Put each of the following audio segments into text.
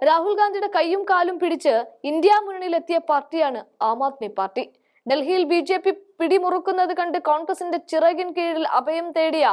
രാഹുൽ ഗാന്ധിയുടെ കൈയും കാലും പിടിച്ച് ഇന്ത്യ മുന്നണിയിലെത്തിയ പാർട്ടിയാണ് ആം ആദ്മി പാർട്ടി. ഡൽഹിയിൽ BJP പിടിമുറുക്കുന്നത് കണ്ട് കോൺഗ്രസിന്റെ ചിറകിൻ കീഴിൽ അഭയം തേടിയ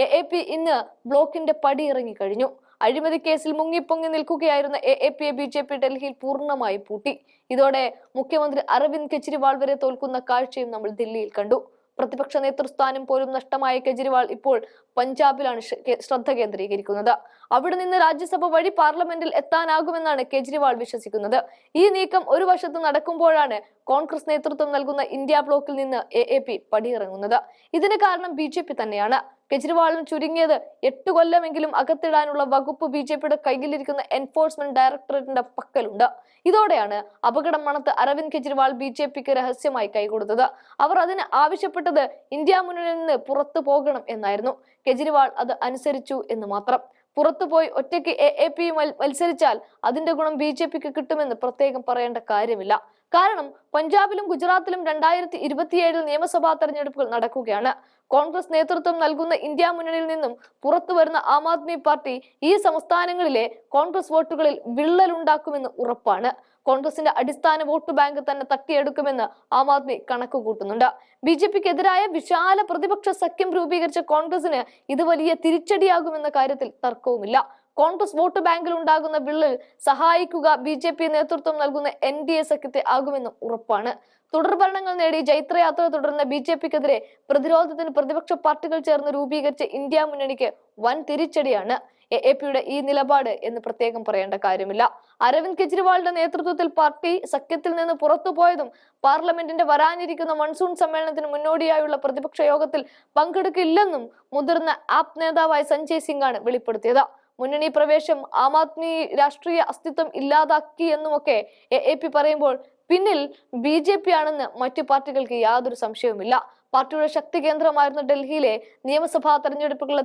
AAP ഇന്ന് ബ്ലോക്കിന്റെ പടിയിറങ്ങി കഴിഞ്ഞു. അഴിമതി കേസിൽ മുങ്ങിപ്പൊങ്ങി നിൽക്കുകയായിരുന്ന AAPയെ BJP ഡൽഹിയിൽ പൂർണ്ണമായി പൂട്ടി. ഇതോടെ മുഖ്യമന്ത്രി അരവിന്ദ് കെജ്രിവാൾ വരെ തോൽക്കുന്ന കാഴ്ചയും നമ്മൾ ദില്ലിയിൽ കണ്ടു. പ്രതിപക്ഷ നേതൃസ്ഥാനം പോലും നഷ്ടമായ കെജ്രിവാൾ ഇപ്പോൾ പഞ്ചാബിലാണ് ശ്രദ്ധ കേന്ദ്രീകരിക്കുന്നത്. അവിടെ നിന്ന് രാജ്യസഭ വഴി പാർലമെന്റിൽ എത്താനാകുമെന്നാണ് കെജ്രിവാൾ വിശ്വസിക്കുന്നത്. ഈ നീക്കം ഒരു വശത്ത് നടക്കുമ്പോഴാണ് കോൺഗ്രസ് നേതൃത്വം നൽകുന്ന ഇന്ത്യ ബ്ലോക്കിൽ നിന്ന് AAP പടിയിറങ്ങുന്നത്. ഇതിന് കാരണം BJP തന്നെയാണ്. കെജ്രിവാളിന് ചുരുങ്ങിയത് 8 കൊല്ലമെങ്കിലും അകത്തിടാനുള്ള വകുപ്പ് BJPയുടെ കയ്യിലിരിക്കുന്ന എൻഫോഴ്സ്മെന്റ് ഡയറക്ടറേറ്റിന്റെ പക്കലുണ്ട്. ഇതോടെയാണ് അപകടം മണത്ത് അരവിന്ദ് കെജ്രിവാൾ BJPക്ക് രഹസ്യമായി കൈകൊടുത്തത്. അവർ അതിന് ആവശ്യപ്പെട്ടത് ഇന്ത്യ മുന്നണിയിൽ നിന്ന് പുറത്തു പോകണം എന്നായിരുന്നു. കെജ്രിവാൾ അത് അനുസരിച്ചു എന്ന് മാത്രം. പുറത്തുപോയി ഒറ്റയ്ക്ക് AAP മത്സരിച്ചാൽ അതിന്റെ ഗുണം BJPക്ക് കിട്ടുമെന്ന് പ്രത്യേകം പറയേണ്ട കാര്യമില്ല. കാരണം പഞ്ചാബിലും ഗുജറാത്തിലും 2027 നിയമസഭാ തെരഞ്ഞെടുപ്പുകൾ നടക്കുകയാണ്. കോൺഗ്രസ് നേതൃത്വം നൽകുന്ന ഇന്ത്യ മുന്നണിയിൽ നിന്നും പുറത്തു വരുന്ന ആം ആദ്മി പാർട്ടി ഈ സംസ്ഥാനങ്ങളിലെ കോൺഗ്രസ് വോട്ടുകളിൽ വിള്ളലുണ്ടാക്കുമെന്ന് ഉറപ്പാണ്. കോൺഗ്രസിന്റെ അടിസ്ഥാന വോട്ട് ബാങ്ക് തന്നെ തട്ടിയെടുക്കുമെന്ന് ആം ആദ്മി കണക്ക് കൂട്ടുന്നുണ്ട്. BJPക്കെതിരായ വിശാല പ്രതിപക്ഷ സഖ്യം രൂപീകരിച്ച കോൺഗ്രസിന് ഇത് വലിയ തിരിച്ചടിയാകുമെന്ന കാര്യത്തിൽ തർക്കവുമില്ല. കോൺഗ്രസ് വോട്ട് ബാങ്കിൽ ഉണ്ടാകുന്ന വിള്ളൽ സഹായിക്കുക BJP നേതൃത്വം നൽകുന്ന NDA സഖ്യത്തെ ആകുമെന്നും ഉറപ്പാണ്. തുടർഭരണങ്ങൾ നേടി ജൈത്രയാത്ര തുടർന്ന BJPക്കെതിരെ പ്രതിരോധത്തിന് പ്രതിപക്ഷ പാർട്ടികൾ ചേർന്ന് രൂപീകരിച്ച ഇന്ത്യ മുന്നണിക്ക് വൻ തിരിച്ചടിയാണ് AAPയുടെ ഈ നിലപാട് എന്ന് പ്രത്യേകം പറയേണ്ട കാര്യമില്ല. അരവിന്ദ് കെജ്രിവാളിന്റെ നേതൃത്വത്തിൽ പാർട്ടി സഖ്യത്തിൽ നിന്ന് പുറത്തുപോയതും പാർലമെന്റിന്റെ വരാനിരിക്കുന്ന മൺസൂൺ സമ്മേളനത്തിന് മുന്നോടിയായുള്ള പ്രതിപക്ഷ യോഗത്തിൽ പങ്കെടുക്കില്ലെന്നും മുതിർന്ന ആപ് നേതാവായ സഞ്ജയ് സിംഗ് ആണ് വെളിപ്പെടുത്തിയത്. മുന്നണി പ്രവേശം ആം ആദ്മി രാഷ്ട്രീയ അസ്തിത്വം ഇല്ലാതാക്കി എന്നുമൊക്കെ AAP പറയുമ്പോൾ പിന്നിൽ BJP ആണെന്ന് മറ്റു പാർട്ടികൾക്ക് യാതൊരു സംശയവുമില്ല. പാർട്ടിയുടെ ശക്തി കേന്ദ്രമായിരുന്ന ഡൽഹിയിലെ നിയമസഭാ തെരഞ്ഞെടുപ്പുകളുടെ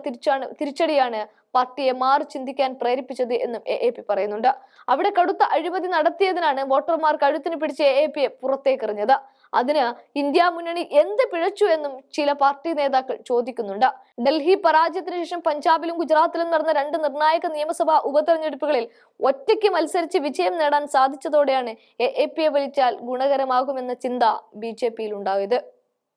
തിരിച്ചടിയാണ് പാർട്ടിയെ മാറി ചിന്തിക്കാൻ പ്രേരിപ്പിച്ചത് എന്നും AAP പറയുന്നുണ്ട്. അവിടെ കടുത്ത അഴിമതി നടത്തിയതിനാണ് വോട്ടർമാർ കഴുത്തിന് പിടിച്ച് AAPയെ പുറത്തേക്കെറിഞ്ഞത്. അതിന് ഇന്ത്യ മുന്നണി എന്ത് പിഴച്ചു എന്നും ചില പാർട്ടി നേതാക്കൾ ചോദിക്കുന്നുണ്ട്. ഡൽഹി പരാജയത്തിന് ശേഷം പഞ്ചാബിലും ഗുജറാത്തിലും നടന്ന 2 നിർണായക നിയമസഭാ ഉപതെരഞ്ഞെടുപ്പുകളിൽ ഒറ്റയ്ക്ക് മത്സരിച്ച് വിജയം നേടാൻ സാധിച്ചതോടെയാണ് AAPയെ വലിച്ചാൽ ഗുണകരമാകുമെന്ന ചിന്ത BJPയിൽ ഉണ്ടായത്.